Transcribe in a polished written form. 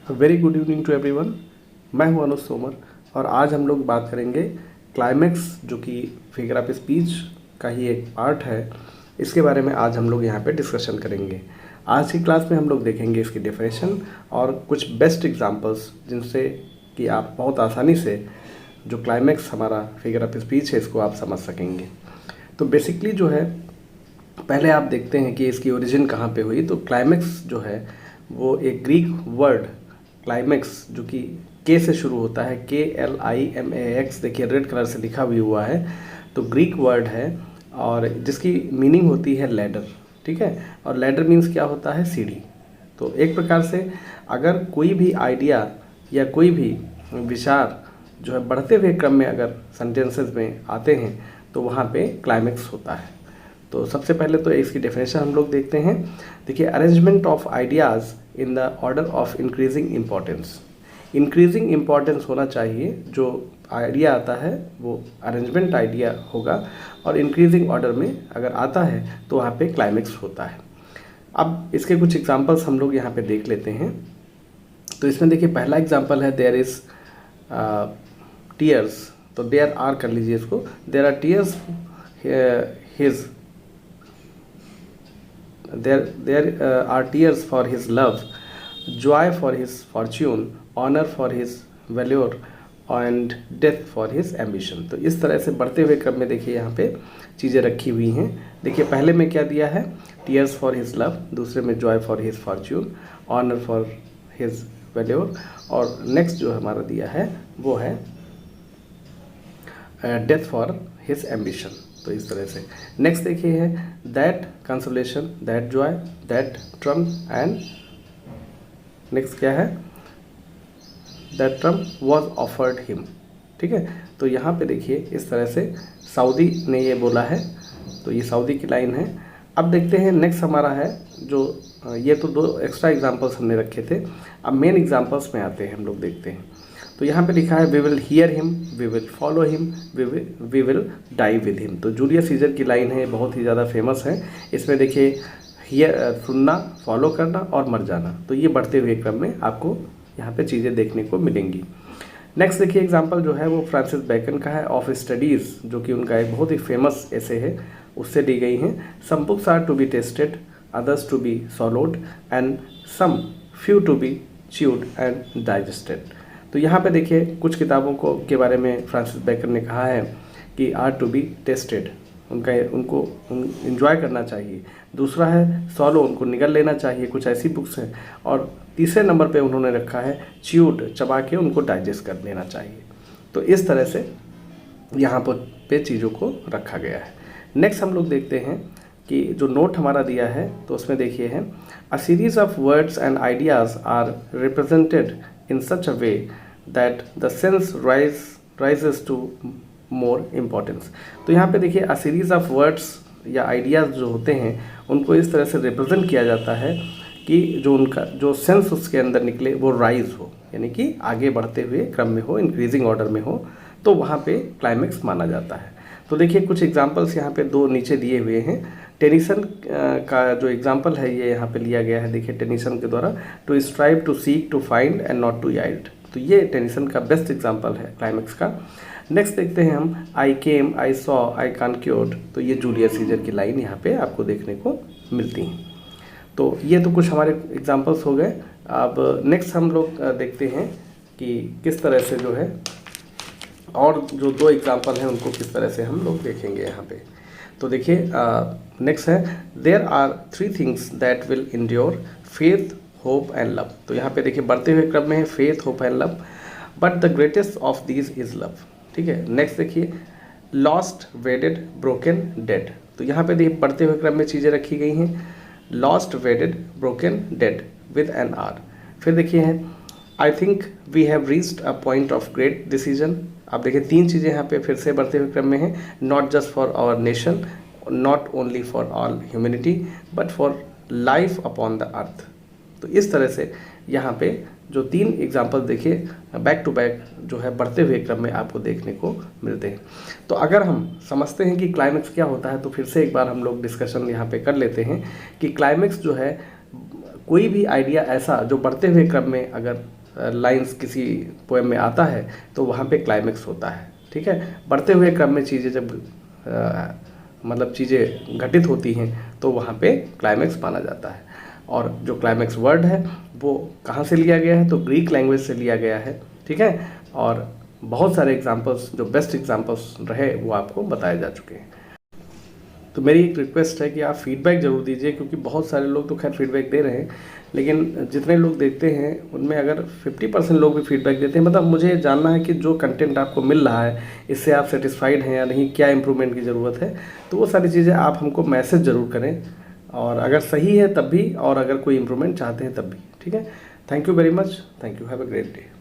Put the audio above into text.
Very good evening to everyone. मैं हूं अनुज तोमर और आज हम लोग बात करेंगे क्लाइमेक्स, जो कि फिगर ऑफ स्पीच का ही एक पार्ट है। इसके बारे में आज हम लोग यहाँ पे डिस्कशन करेंगे। आज की क्लास में हम लोग देखेंगे इसकी डेफिनेशन और कुछ बेस्ट एग्जांपल्स, जिनसे कि आप बहुत आसानी से जो क्लाइमेक्स हमारा फिगर ऑफ स्पीच है इसको आप समझ सकेंगे। तो बेसिकली जो है, पहले आप देखते हैं कि इसकी ओरिजिन कहाँ पे हुई। तो क्लाइमेक्स जो है वो एक ग्रीक वर्ड क्लाइमेक्स, जो कि के से शुरू होता है, KLIMAX, देखिए रेड कलर से लिखा भी हुआ है। तो ग्रीक वर्ड है और जिसकी मीनिंग होती है लैडर, ठीक है। और लैडर मीन्स क्या होता है, सीढ़ी। तो एक प्रकार से अगर कोई भी आइडिया या कोई भी विचार जो है बढ़ते हुए क्रम में अगर सेंटेंसेस में आते हैं तो वहाँ पे क्लाइमेक्स होता है। तो सबसे पहले तो इसकी डेफिनेशन हम लोग देखते हैं। देखिए, arrangement of ideas in the order of increasing importance. Increasing importance होना चाहिए, जो आइडिया आता है वो अरेंजमेंट आइडिया होगा, और इंक्रीजिंग ऑर्डर में अगर आता है तो वहाँ पे क्लाइमेक्स होता है। अब इसके कुछ एग्जांपल्स हम लोग यहाँ पे देख लेते हैं। तो इसमें देखिए, पहला एग्जांपल है देयर इज़ टीयर्स। तो देयर आर कर लीजिए इसको, there are tears his there are tears for his love, joy for his fortune, honor for his valor and death for his ambition। तो इस तरह से बढ़ते हुए क्रम में देखिए यहाँ पे चीज़ें रखी हुई हैं। देखिए, पहले में क्या दिया है, tears for his love, दूसरे में joy for his fortune, honor for his valor, और नेक्स्ट जो हमारा दिया है वो है death for his ambition। तो इस तरह से नेक्स्ट देखिए है that consolation, that joy, that trump and next क्या है, that trump was offered him, ठीक है। तो यहाँ पे देखिए इस तरह से सऊदी ने ये बोला है। तो ये सऊदी की लाइन है। अब देखते हैं नेक्स्ट हमारा है जो ये तो दो एक्स्ट्रा एग्जांपल्स हमने रखे थे। अब मेन एग्जांपल्स में आते हैं, हम लोग देखते हैं। तो यहाँ पे लिखा है we will hear him, we will follow him, we will die with him. तो जूलियस सीजर की लाइन है, बहुत ही ज़्यादा फेमस है। इसमें देखिए हियर सुनना, फॉलो करना और मर जाना। तो ये बढ़ते हुए क्रम में आपको यहाँ पे चीज़ें देखने को मिलेंगी। नेक्स्ट देखिए एग्जाम्पल जो है वो फ्रांसिस बेकन का है, ऑफ स्टडीज़, जो कि उनका एक बहुत ही फेमस ऐसे है, उससे दी गई हैं। Some books are to be tasted, others to be swallowed and some few to be chewed and digested. तो यहाँ पे देखिए कुछ किताबों को के बारे में फ्रांसिस बेकन ने कहा है कि आर टू बी टेस्टेड, उनको इन्जॉय करना चाहिए। दूसरा है सॉलो, उनको निगल लेना चाहिए, कुछ ऐसी बुक्स हैं। और तीसरे नंबर पे उन्होंने रखा है च्यूड, चबा के उनको डाइजेस्ट कर लेना चाहिए। तो इस तरह से यहाँ पे चीज़ों को रखा गया है। नेक्स्ट हम लोग देखते हैं कि जो नोट हमारा दिया है तो उसमें देखिए है a series of words and ideas are represented in such a way that the sense rises to more importance। तो यहाँ पे देखिए a series of words या आइडियाज़ जो होते हैं उनको इस तरह से रिप्रेजेंट किया जाता है कि जो उनका जो सेंस उसके अंदर निकले वो राइज हो, यानी कि आगे बढ़ते हुए क्रम में हो, इंक्रीजिंग ऑर्डर में हो, तो वहाँ पे क्लाइमेक्स माना जाता है। तो देखिए कुछ एग्जांपल्स यहाँ पे दो नीचे दिए हुए हैं। टेनिसन का जो एग्जांपल है ये यहाँ पे लिया गया है। देखिए टेनिसन के द्वारा to strive, to seek, to find and not to yield. तो ये टेनिसन का बेस्ट एग्जांपल है क्लाइमेक्स का। नेक्स्ट देखते हैं हम आई केम, आई सॉ, आई कॉन्क्योर्ड। तो ये जूलियस सीजर की लाइन यहाँ पे आपको देखने को मिलती हैं। तो ये तो कुछ हमारे एग्जाम्पल्स हो गए। अब नेक्स्ट हम लोग देखते हैं कि किस तरह से जो है और जो दो एग्जाम्पल हैं उनको किस तरह से हम लोग देखेंगे यहाँ पे। तो देखिए नेक्स्ट है there are three things that will endure, faith, hope and love. तो यहाँ पे देखिए बढ़ते हुए क्रम में है faith, hope and love, but the greatest of these is love, ठीक है। नेक्स्ट देखिए लॉस्ट, वेडेड, ब्रोकन, डेड। तो यहाँ पे देखिए बढ़ते हुए क्रम में चीज़ें रखी गई हैं, lost, wedded, broken, dead with an R. फिर देखिए है I think we have reached a point of great decision. आप देखिए तीन चीज़ें यहाँ पे फिर से बढ़ते हुए क्रम में हैं, not just for our nation, not only for all humanity, but for life upon the earth. तो इस तरह से यहाँ पे जो तीन एग्जाम्पल देखिए बैक टू बैक जो है बढ़ते हुए क्रम में आपको देखने को मिलते हैं। तो अगर हम समझते हैं कि क्लाइमेक्स क्या होता है तो फिर से एक बार हम लोग डिस्कशन यहाँ पे कर लेते हैं कि क्लाइमेक्स जो है कोई भी आइडिया ऐसा जो बढ़ते हुए क्रम में अगर लाइंस किसी पोएम में आता है तो वहाँ पे क्लाइमेक्स होता है, ठीक है। बढ़ते हुए क्रम में चीज़ें जब मतलब चीज़ें घटित होती हैं तो वहाँ पे क्लाइमेक्स माना जाता है। और जो क्लाइमेक्स वर्ड है वो कहाँ से लिया गया है, तो ग्रीक लैंग्वेज से लिया गया है, ठीक है। और बहुत सारे एग्जांपल्स, जो बेस्ट एग्जांपल्स रहे वो आपको बताए जा चुके हैं। तो मेरी एक रिक्वेस्ट है कि आप फीडबैक ज़रूर दीजिए, क्योंकि बहुत सारे लोग तो खैर फीडबैक दे रहे हैं, लेकिन जितने लोग देखते हैं उनमें अगर 50% लोग भी फीडबैक देते हैं, मतलब मुझे जानना है कि जो कंटेंट आपको मिल रहा है इससे आप सेटिस्फाइड हैं या नहीं, क्या इंप्रूवमेंट की ज़रूरत है। तो वो सारी चीज़ें आप हमको मैसेज ज़रूर करें, और अगर सही है तब भी, और अगर कोई इंप्रूवमेंट चाहते हैं तब भी, ठीक है। Thank you very much, thank you, have a great day.